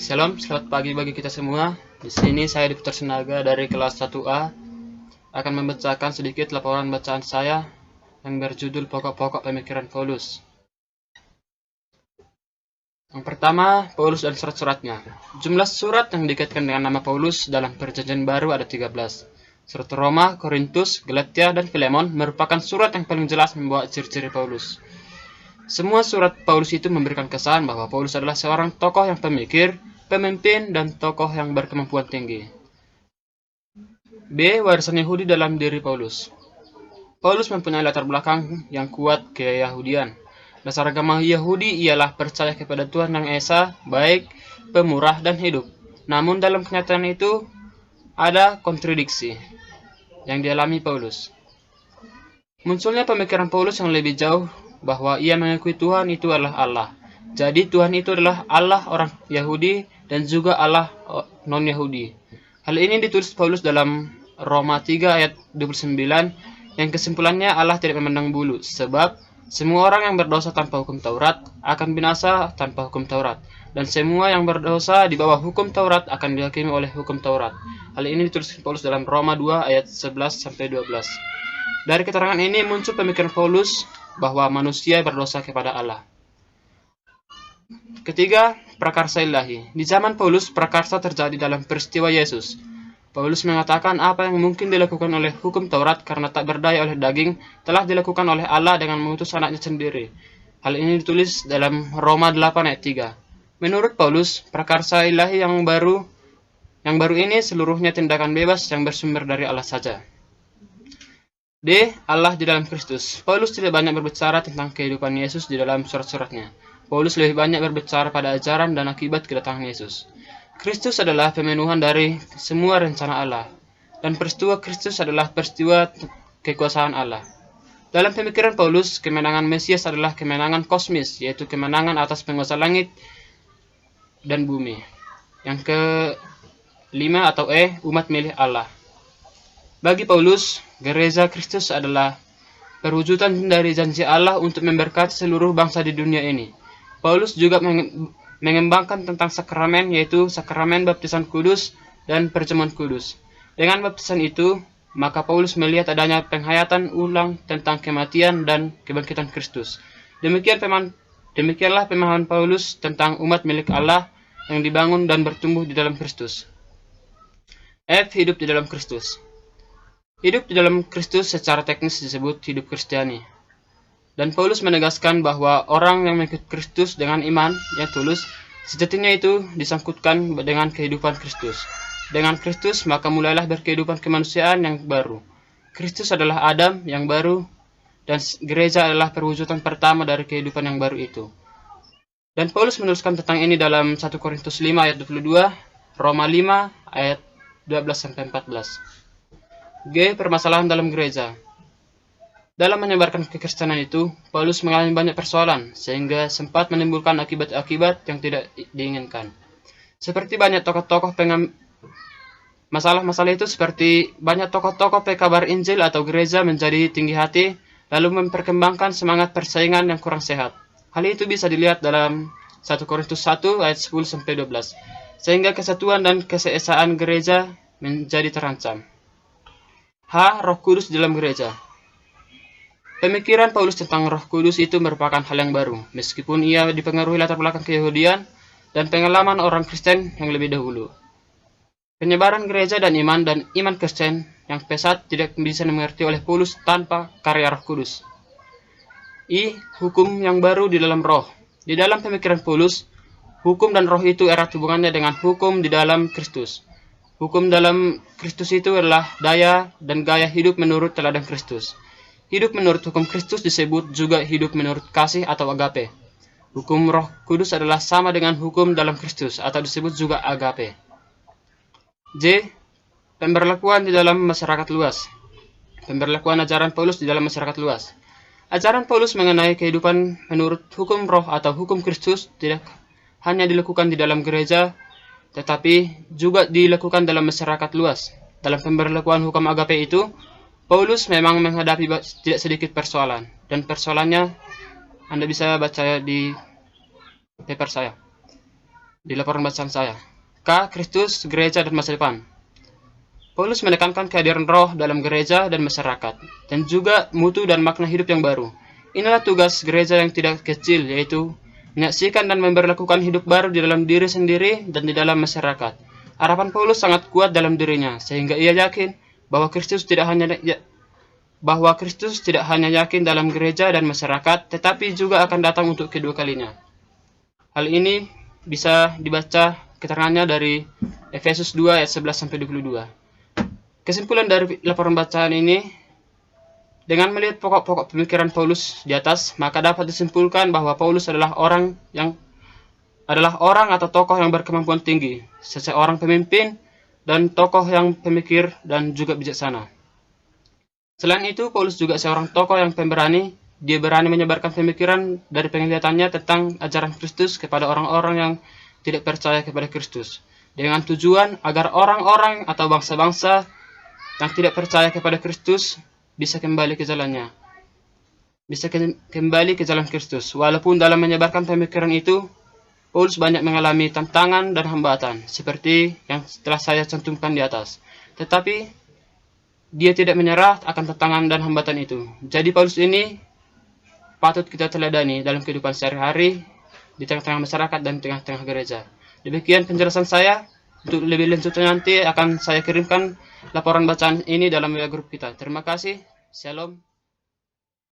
Shalom, selamat pagi bagi kita semua. Di sini saya Dr. Senaga dari kelas 1A akan membacakan sedikit laporan bacaan saya yang berjudul Pokok-pokok Pemikiran Paulus. Yang pertama, Paulus dan surat-suratnya. Jumlah surat yang dikaitkan dengan nama Paulus dalam Perjanjian Baru ada 13. Surat Roma, Korintus, Galatia, dan Filemon merupakan surat yang paling jelas membawa ciri-ciri Paulus. Semua surat Paulus itu memberikan kesan bahwa Paulus adalah seorang tokoh yang pemikir, pemimpin, dan tokoh yang berkemampuan tinggi. B. Warisan Yahudi dalam diri Paulus. Paulus mempunyai latar belakang yang kuat keyahudian. Dasar agama Yahudi ialah percaya kepada Tuhan yang Esa, baik, pemurah, dan hidup. Namun dalam kenyataan itu ada kontradiksi yang dialami Paulus. Munculnya pemikiran Paulus yang lebih jauh bahwa ia mengakui Tuhan itu adalah Allah. Jadi Tuhan itu adalah Allah orang Yahudi dan juga Allah non-Yahudi. Hal ini ditulis Paulus dalam Roma 3 ayat 29 yang kesimpulannya Allah tidak memandang bulu, sebab semua orang yang berdosa tanpa hukum Taurat akan binasa tanpa hukum Taurat, dan semua yang berdosa di bawah hukum Taurat akan dihakimi oleh hukum Taurat. Hal ini ditulis Paulus dalam Roma 2 ayat 11-12. Dari keterangan ini muncul pemikiran Paulus bahwa manusia berdosa kepada Allah. Ketiga, prakarsa ilahi. Di zaman Paulus, prakarsa terjadi dalam peristiwa Yesus. Paulus mengatakan apa yang mungkin dilakukan oleh hukum Taurat karena tak berdaya oleh daging telah dilakukan oleh Allah dengan mengutus anaknya sendiri. Hal ini ditulis dalam Roma 8 ayat 3. Menurut Paulus, prakarsa ilahi yang baru ini seluruhnya tindakan bebas yang bersumber dari Allah saja. D. Allah di dalam Kristus. Paulus tidak banyak berbicara tentang kehidupan Yesus di dalam surat-suratnya. Paulus lebih banyak berbicara pada ajaran dan akibat kedatangan Yesus. Kristus adalah pemenuhan dari semua rencana Allah, dan peristiwa Kristus adalah peristiwa kekuasaan Allah. Dalam pemikiran Paulus, kemenangan Mesias adalah kemenangan kosmis, yaitu kemenangan atas penguasa langit dan bumi. Yang kelima atau E, umat milik Allah. Bagi Paulus, gereja Kristus adalah perwujudan dari janji Allah untuk memberkati seluruh bangsa di dunia ini. Paulus juga mengembangkan tentang sakramen, yaitu sakramen baptisan kudus dan perjamuan kudus. Dengan baptisan itu, maka Paulus melihat adanya penghayatan ulang tentang kematian dan kebangkitan Kristus. Demikianlah pemahaman Paulus tentang umat milik Allah yang dibangun dan bertumbuh di dalam Kristus. F. Hidup di dalam Kristus. Hidup di dalam Kristus secara teknis disebut hidup Kristiani. Dan Paulus menegaskan bahwa orang yang mengikut Kristus dengan iman yang tulus, sejatinya itu disangkutkan dengan kehidupan Kristus. Dengan Kristus, maka mulailah berkehidupan kemanusiaan yang baru. Kristus adalah Adam yang baru, dan gereja adalah perwujudan pertama dari kehidupan yang baru itu. Dan Paulus menuliskan tentang ini dalam 1 Korintus 5 ayat 22, Roma 5 ayat 12-14. G. Permasalahan dalam gereja. Dalam menyebarkan kekristenan itu, Paulus mengalami banyak persoalan, sehingga sempat menimbulkan akibat-akibat yang tidak diinginkan. Seperti banyak tokoh-tokoh masalah-masalah itu seperti banyak tokoh-tokoh pekabar Injil atau gereja menjadi tinggi hati, lalu memperkembangkan semangat persaingan yang kurang sehat. Hal itu bisa dilihat dalam 1 Korintus 1 ayat 10-12, sehingga kesatuan dan keseesaan gereja menjadi terancam. H. Roh Kudus dalam gereja. Pemikiran Paulus tentang Roh Kudus itu merupakan hal yang baru, meskipun ia dipengaruhi latar belakang keyahudian dan pengalaman orang Kristen yang lebih dahulu. Penyebaran gereja dan iman Kristen yang pesat tidak bisa dimengerti oleh Paulus tanpa karya Roh Kudus. I. Hukum yang baru di dalam roh. Di dalam pemikiran Paulus, hukum dan roh itu erat hubungannya dengan hukum di dalam Kristus. Hukum dalam Kristus itu adalah daya dan gaya hidup menurut teladan Kristus. Hidup menurut hukum Kristus disebut juga hidup menurut kasih atau agape. Hukum Roh Kudus adalah sama dengan hukum dalam Kristus atau disebut juga agape. J. Pemberlakuan di dalam masyarakat luas. Pemberlakuan ajaran Paulus di dalam masyarakat luas. Ajaran Paulus mengenai kehidupan menurut hukum roh atau hukum Kristus tidak hanya dilakukan di dalam gereja, tetapi juga dilakukan dalam masyarakat luas. Dalam pemberlakuan hukum agape itu, Paulus memang menghadapi tidak sedikit persoalan, dan persoalannya Anda bisa baca di paper saya. di laporan bacaan saya. K. Kristus, gereja, dan masa depan. Paulus menekankan kehadiran roh dalam gereja dan masyarakat, dan juga mutu dan makna hidup yang baru. Inilah tugas gereja yang tidak kecil, yaitu menyaksikan dan memberlakukan hidup baru di dalam diri sendiri dan di dalam masyarakat. Harapan Paulus sangat kuat dalam dirinya, sehingga ia yakin bahwa Kristus tidak hanya yakin dalam gereja dan masyarakat, tetapi juga akan datang untuk kedua kalinya. Hal ini bisa dibaca keterangannya dari Efesus 2 ayat 11-22. Kesimpulan dari laporan bacaan ini, dengan melihat pokok-pokok pemikiran Paulus di atas, maka dapat disimpulkan bahwa Paulus adalah orang atau tokoh yang berkemampuan tinggi, seseorang pemimpin dan tokoh yang pemikir dan juga bijaksana. Selain itu, Paulus juga seorang tokoh yang pemberani. Dia berani menyebarkan pemikiran dari penglihatannya tentang ajaran Kristus kepada orang-orang yang tidak percaya kepada Kristus, dengan tujuan agar orang-orang atau bangsa-bangsa yang tidak percaya kepada Kristus bisa kembali ke jalannya, bisa kembali ke jalan Kristus. Walaupun dalam menyebarkan pemikiran itu, Paulus banyak mengalami tantangan dan hambatan, seperti yang telah saya cantumkan di atas. Tetapi dia tidak menyerah akan tantangan dan hambatan itu. Jadi Paulus ini patut kita teladani dalam kehidupan sehari-hari, di tengah-tengah masyarakat dan tengah-tengah gereja. Demikian penjelasan saya. Untuk lebih lanjutnya nanti akan saya kirimkan laporan bacaan ini dalam WA grup kita. Terima kasih. Shalom.